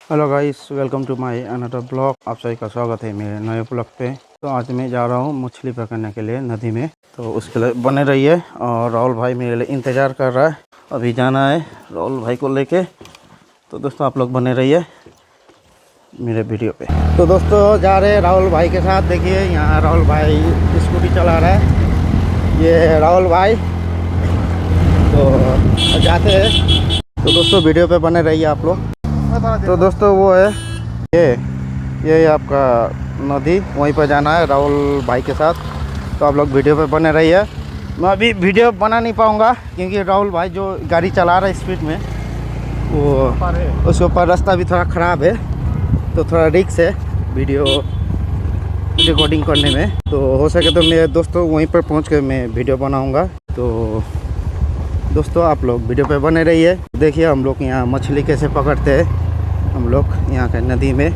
Hello guys, welcome to my another blog. आप सभी का स्वागत है मेरे नए ब्लॉग पे। तो आज मैं जा रहा हूँ मछली पकड़ने के लिए नदी में, तो उसके लिए बने रहिए। और राहुल भाई मेरे लिए इंतज़ार कर रहा है, अभी जाना है राहुल भाई को लेके। तो दोस्तों आप लोग बने रहिए मेरे वीडियो पे। तो दोस्तों जा रहे हैं राहुल भाई के साथ। देखिए यहाँ राहुल भाई स्कूटी चला रहा है, ये है राहुल भाई। तो जाते हैं। तो दोस्तों वीडियो पे बने रहिए आप लोग। तो दोस्तों वो है ये आपका नदी, वहीं पर जाना है राहुल भाई के साथ। तो आप लोग वीडियो पे बने रहिए। मैं अभी वीडियो बना नहीं पाऊँगा क्योंकि राहुल भाई जो गाड़ी चला रहा है स्पीड में, वो उसके ऊपर रास्ता भी थोड़ा ख़राब है, तो थोड़ा रिस्क है वीडियो रिकॉर्डिंग करने में। तो हो सके तो मेरे दोस्तों वहीं पर पहुँच कर मैं वीडियो बनाऊँगा। तो दोस्तों आप लोग वीडियो पे बने रहिए। देखिए हम लोग यहाँ मछली कैसे पकड़ते हैं हम लोग यहाँ के नदी में।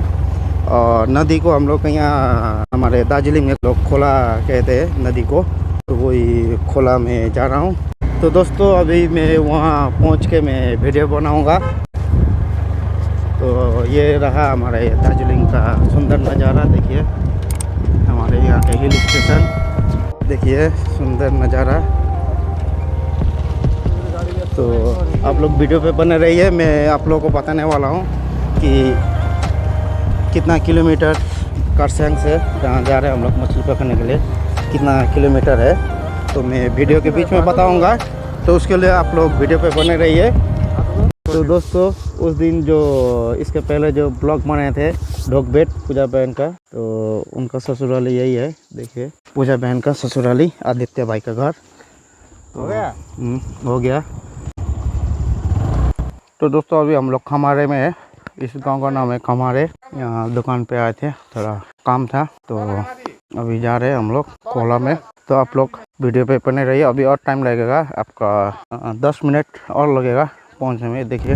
और नदी को हम लोग यहाँ हमारे दार्जिलिंग में लोग खोला कहते हैं नदी को, तो वही खोला में जा रहा हूँ। तो दोस्तों अभी मैं वहाँ पहुँच के मैं वीडियो बनाऊँगा। तो ये रहा हमारे दार्जिलिंग का सुंदर नज़ारा। देखिए हमारे यहाँ के हिल स्टेशन, देखिए सुंदर नज़ारा। तो आप लोग वीडियो पे बने रहिए। मैं आप लोगों को बताने वाला हूँ कि कितना किलोमीटर करसंग से जहाँ जा रहे हैं हम लोग मछली पकड़ने के लिए, कितना किलोमीटर है। तो मैं वीडियो के बीच में बताऊंगा, तो उसके लिए आप लोग वीडियो पे बने रहिए। तो दोस्तों उस दिन जो इसके पहले जो ब्लॉग बनाए थे ढोकबेट पूजा बहन का, तो उनका ससुराली यही है। देखिए पूजा बहन का ससुराली आदित्य भाई का घर। हो गया हो गया। तो दोस्तों अभी हम लोग खमारे में है। इस गांव का नाम है खमारे। यहाँ दुकान पे आए थे, थोड़ा काम था, तो अभी जा रहे हैं हम लोग कोला में। तो आप लोग वीडियो पे बने रहिए। अभी और टाइम लगेगा आपका 10 मिनट और लगेगा पहुंचने में। देखिए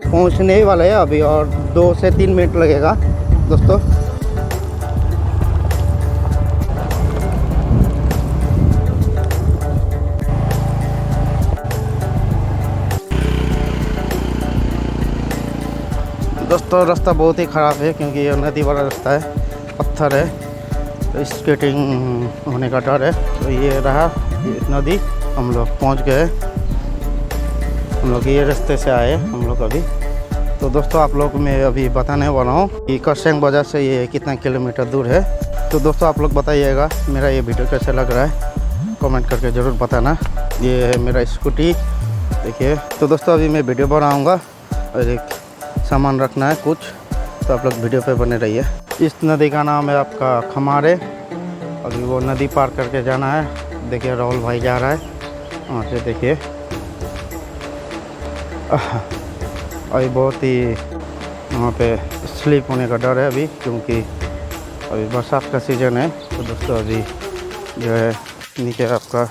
पहुंचने ही वाले हैं अभी, और 2 से 3 मिनट लगेगा दोस्तों। दोस्तों रास्ता बहुत ही ख़राब है क्योंकि ये नदी वाला रास्ता है, पत्थर है, तो स्केटिंग होने का डर है। तो ये रहा नदी, हम लोग पहुंच गए। हम लोग ये रास्ते से आए हम लोग अभी। तो दोस्तों आप लोग मैं अभी बताने वाला हूँ कि करसंग बाज़ार से ये कितना किलोमीटर दूर है। तो दोस्तों आप लोग बताइएगा मेरा ये वीडियो कैसा लग रहा है, कमेंट करके ज़रूर बताना। ये है मेरा स्कूटी, देखिए। तो दोस्तों अभी मैं वीडियो बनाऊँगा और एक सामान रखना है कुछ, तो आप लोग वीडियो पे बने रहिए। इस नदी का नाम है आपका खमारे। अभी वो नदी पार करके जाना है। देखिए राहुल भाई जा रहा है वहाँ से। देखिए अभी बहुत ही वहाँ पे स्लिप होने का डर है अभी, क्योंकि अभी बरसात का सीज़न है। तो दोस्तों अभी जो है नीचे आपका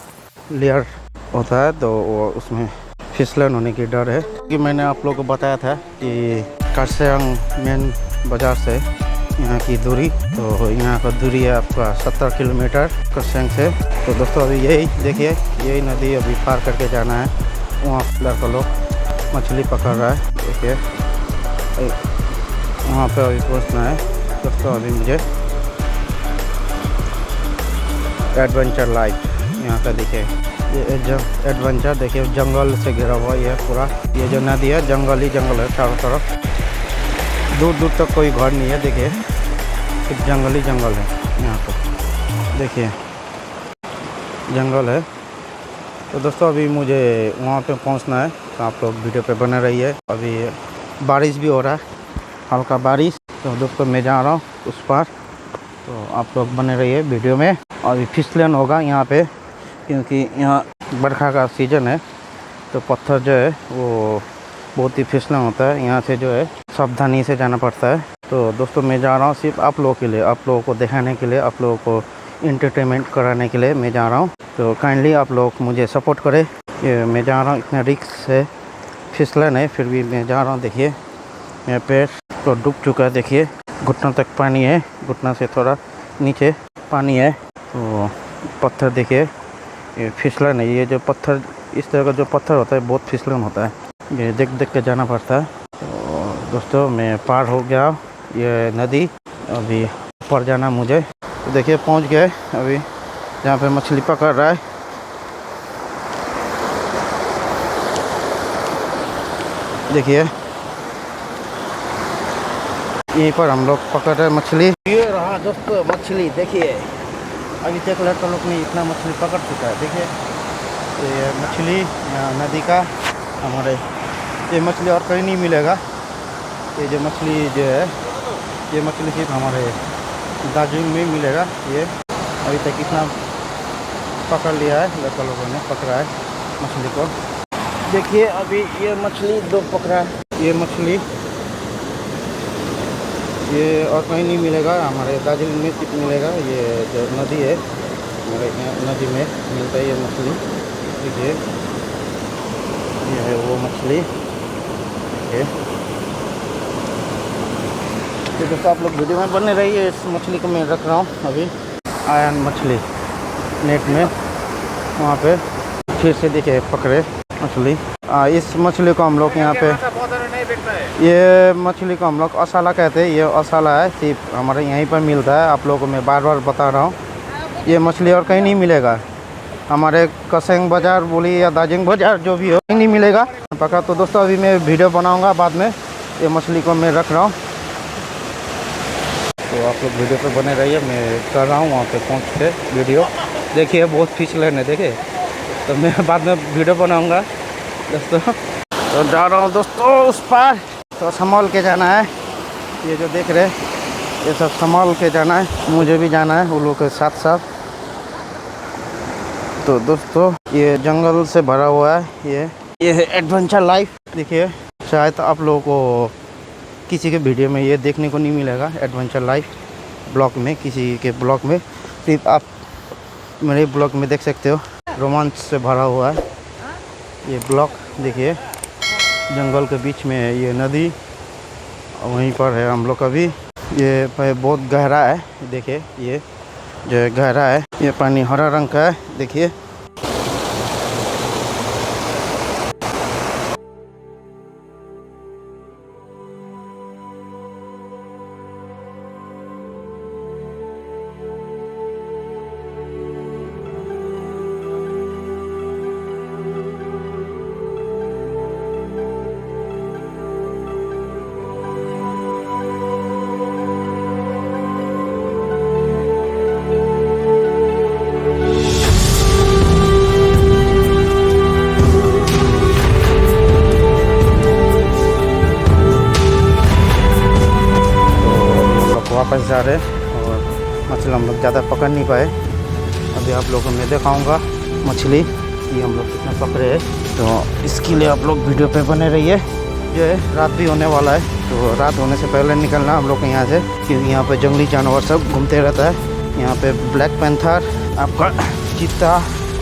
लेयर होता है, तो वो उसमें फिसलन होने की डर है। कि मैंने आप लोगों को बताया था कि करसंग मेन बाज़ार से यहाँ की दूरी, तो यहाँ का दूरी है आपका 70 किलोमीटर करसंग से। तो दोस्तों अभी यही देखिए, यही नदी अभी पार करके जाना है। वहाँ लड़का लोग मछली पकड़ रहा है, देखिए वहाँ पे अभी पहुँचना है दोस्तों। अभी मुझे एडवेंचर लाइफ यहाँ का देखिए, ये एडवेंचर देखिए जंगल से घिरा हुआ ये पूरा। ये जो नदी है जंगल ही जंगल है चारों तरफ, दूर दूर तक कोई घर नहीं है। देखिए सिर्फ जंगल ही जंगल है यहाँ पर, देखिए जंगल है। तो दोस्तों अभी मुझे वहाँ पे पहुँचना है, तो आप लोग वीडियो पे बने रहिए। अभी बारिश भी हो रहा है, हल्का बारिश। तो दोस्तों मैं जा रहा हूँ उस पार, तो आप लोग बने रहिए वीडियो में। अभी फिसलन होगा यहाँ पे क्योंकि यहाँ बरखा का सीज़न है, तो पत्थर जो है वो बहुत ही फिसलन होता है। यहाँ से जो है सावधानी से जाना पड़ता है। तो दोस्तों मैं जा रहा हूँ सिर्फ आप लोगों के लिए, आप लोगों को दिखाने के लिए, आप लोगों को इंटरटेनमेंट कराने के लिए मैं जा रहा हूँ। तो काइंडली आप लोग मुझे सपोर्ट करें। ये मैं जा रहा हूँ, इतना रिस्क है, फिसलन है, फिर भी मैं जा रहा हूँ। देखिए मेरे पैर तो डूब चुका है। देखिए घुटनों तक पानी है, घुटना से थोड़ा नीचे पानी है। तो पत्थर देखिए, ये फिसलन है। ये जो पत्थर, इस तरह का जो पत्थर होता है बहुत फिसलन होता है, ये देख देख के जाना पड़ता है। तो दोस्तों मैं पार हो गया ये नदी, अभी ऊपर जाना मुझे। तो देखिए पहुंच गए अभी जहाँ पे मछली पकड़ रहा है। देखिए यहीं पर हम लोग पकड़ रहे मछली। ये रहा दोस्तों मछली, देखिए अभी तक लड़का लोग ने इतना मछली पकड़ चुका है। देखिए ये मछली यहाँ नदी का हमारे, ये मछली और कहीं नहीं मिलेगा। ये जो मछली जो है, ये मछली सिर्फ हमारे दार्जिलिंग में मिलेगा। ये अभी तक कितना पकड़ लिया है, लड़का लोगों ने पकड़ा है मछली को। देखिए अभी ये मछली 2 पकड़ा है। ये मछली ये और कहीं नहीं मिलेगा, हमारे दार्जिलिंग में सिर्फ मिलेगा। ये जो नदी है, हमारे यहाँ नदी में मिलता है ये मछली। देखिए ये है वो मछली। ये दोस्तों आप लोग वीडियो में बने रहिए। इस मछली को मैं रख रहा हूँ अभी, आयन मछली नेट में, वहाँ पे फिर से देखिए पकड़े मछली। इस मछली को हम लोग यहाँ पे, ये मछली को हम लोग असाला कहते हैं। ये असाला है, सिर्फ हमारे यहीं पर मिलता है। आप लोगों को मैं बार बार बता रहा हूँ, ये मछली और कहीं नहीं मिलेगा। हमारे कसेंग बाज़ार बोली या दार्जिलिंग बाज़ार जो भी हो, कहीं नहीं मिलेगा पका। तो दोस्तों अभी मैं वीडियो बनाऊँगा बाद में। ये मछली को मैं रख रहा हूँ, तो आप लोग वीडियो पे बने रहिए। मैं कर रहा हूँ वहाँ पे पहुँच के वीडियो। देखिए बहुत फिसलन है, देखिए। तो मैं बाद में वीडियो बनाऊँगा दोस्तों। तो जा रहा हूँ दोस्तों उस पार, तो संभाल के जाना है। ये जो देख रहे ये सब संभाल के जाना है, मुझे भी जाना है वो लोग के साथ साथ। तो दोस्तों ये जंगल से भरा हुआ है। ये है एडवेंचर लाइफ। देखिए शायद आप लोगों को किसी के वीडियो में ये देखने को नहीं मिलेगा, एडवेंचर लाइफ ब्लॉग में, किसी के ब्लॉग में। सिर्फ आप मेरे ब्लॉग में देख सकते हो। रोमांच से भरा हुआ है ये ब्लॉग। देखिए जंगल के बीच में है ये नदी, वहीं पर है हम लोग अभी। ये बहुत गहरा है, देखिए ये जो गहरा है, ये पानी हरा रंग का है। देखिए वापस जा रहे और मछली हम लोग ज़्यादा पकड़ नहीं पाए। अभी आप लोगों को मैं दिखाऊंगा मछली ये हम लोग कितना पकड़े हैं। तो इसके लिए आप लोग वीडियो पे बने रहिए। जो है रात भी होने वाला है, तो रात होने से पहले निकलना हम लोग यहाँ से, क्योंकि यहाँ पे जंगली जानवर सब घूमते रहता है। यहाँ पे ब्लैक पैंथर, आपका चीता,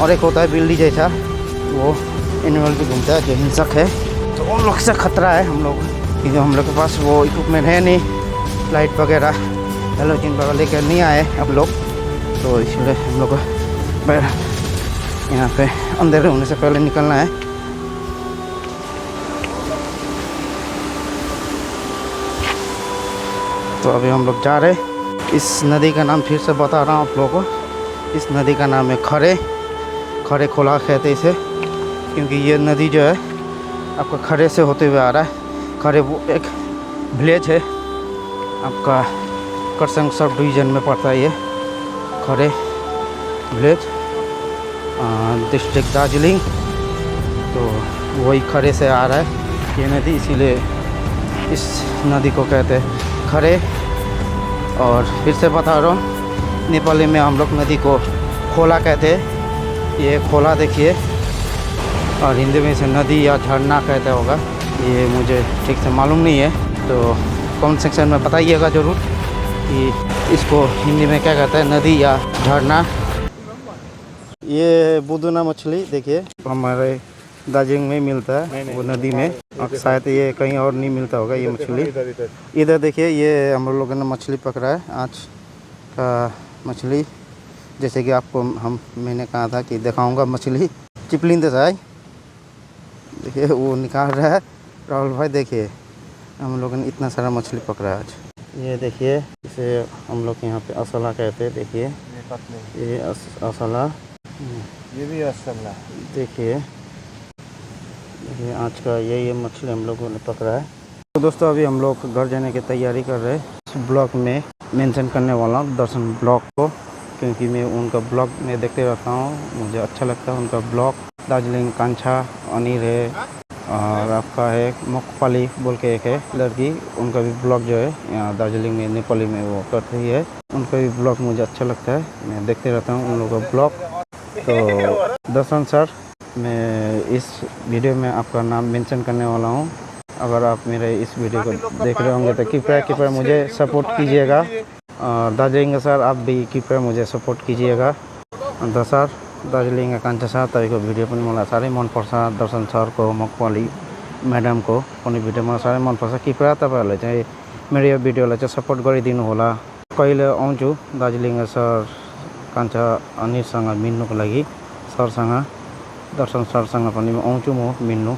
और एक होता है बिल्ली जैसा, वो एनिमल भी घूमता है जो हिंसक है। तो उन लोग से खतरा है हम लोग, क्योंकि हम लोग के पास वो इक्विपमेंट है नहीं, लाइट वगैरह हेलोजन वगैरह लेकर नहीं आए अब लोग। तो इसलिए हम लोग को यहाँ पे अंधेरे होने से पहले निकलना है। तो अभी हम लोग जा रहे। इस नदी का नाम फिर से बता रहा हूँ आप लोगों को। इस नदी का नाम है खरे खोला कहते इसे, क्योंकि ये नदी जो है आपका खरे से होते हुए आ रहा है। खरे वो एक विलेज है, आपका करसंग सब डिवीज़न में पड़ता है ये खरे विलेज, डिस्ट्रिक्ट दार्जिलिंग। तो वही खरे से आ रहा है ये नदी, इसीलिए इस नदी को कहते हैं खरे। और फिर से बता रहा हूँ, नेपाली में हम लोग नदी को खोला कहते हैं। ये खोला देखिए, और हिंदी में इसे नदी या झरना कहते होगा, ये मुझे ठीक से मालूम नहीं है। तो कमेंट सेक्शन में बताइएगा ज़रूर कि इसको हिंदी में क्या कहता है, नदी या झरना। ये बुदुना मछली देखिए हमारे दार्जिलिंग में मिलता है, वो नदी में। अब शायद ये कहीं और नहीं मिलता होगा ये मछली। इधर देखिए ये हम लोगों ने मछली पकड़ा है आज का मछली। जैसे कि आपको मैंने कहा था कि दिखाऊंगा मछली चिपलिंद से। देखिए वो निकाल रहा है राहुल भाई। देखिए हम लोगों ने इतना सारा मछली पकड़ा है आज। ये देखिए इसे हम लोग यहाँ पे असला कहते हैं। देखिए ये असला, ये भी असला। देखिए आज का ये मछली हम लोगों ने पकड़ा है। तो दोस्तों अभी हम लोग घर जाने की तैयारी कर रहे हैं। इस ब्लॉग में मेंशन करने वाला हूँ दर्शन ब्लॉग को, क्योंकि मैं उनका ब्लॉग में देखते रहता हूँ, मुझे अच्छा लगता है उनका ब्लॉग। दार्जिलिंग कांछा अनिर है और आपका है मोकपाली बोल के एक है लड़की, उनका भी ब्लॉग जो है यहाँ दार्जिलिंग में नेपाली में वो करती है। उनका भी ब्लॉग मुझे अच्छा लगता है, मैं देखते रहता हूँ उन लोगों का ब्लॉग। तो दर्शन सर, मैं इस वीडियो में आपका नाम मेंशन करने वाला हूँ। अगर आप मेरे इस वीडियो को देख रहे होंगे तो कृपया मुझे सपोर्ट कीजिएगा। और दार्जिलिंग सर आप भी कृपया मुझे सपोर्ट कीजिएगा। अन्त सर दार्जिलिङ कान्छा सर तपाईँको भिडियो पनि मलाई साह्रै मनपर्छ। दर्शन सरको मकवाली म्याडमको पनि भिडियो मलाई साह्रै मनपर्छ। कृपया तपाईँहरूले चाहिँ मेरो यो भिडियोलाई चाहिँ सपोर्ट गरिदिनु होला। कहिले आउँछु दार्जिलिङ सर कान्छा अनिरसँग मिल्नुको लागि, सरसँग दर्शन सरसँग पनि आउँछु म मिल्नु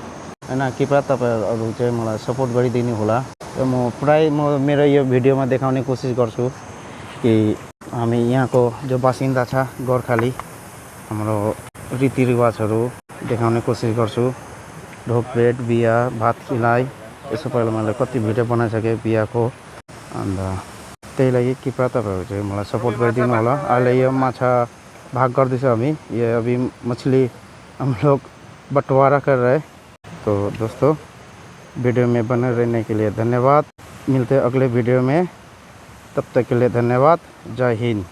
हैन। कृपया तपाईँहरू चाहिँ मलाई सपोर्ट गरिदिनु होला। र म प्राय मेरो यो भिडियोमा देखाउने कोसिस गर्छु कि हामी यहाँको जो बासिन्दा छ गोर्खाली, हाम्रो रीतिरिवाजहरू देखाउने कोसिस गर्छु। ढोकभेट, बिहा, भात खिलाइ, यसो पहिला मैले कति भिडियो बनाइसकेँ बिहाको। अन्त त्यही लागि कृपया तपाईँहरू चाहिँ मलाई सपोर्ट गरिदिनु होला। अहिले यो माछा भाग गर्दैछ हामी, ये अभी मछली हम लोग बंटवारा कर रहे हैं। तो दोस्तों वीडियो में बने रहने के लिए धन्यवाद। मिलते हैं अगले वीडियो में, तब तक के लिए धन्यवाद। जय हिंद।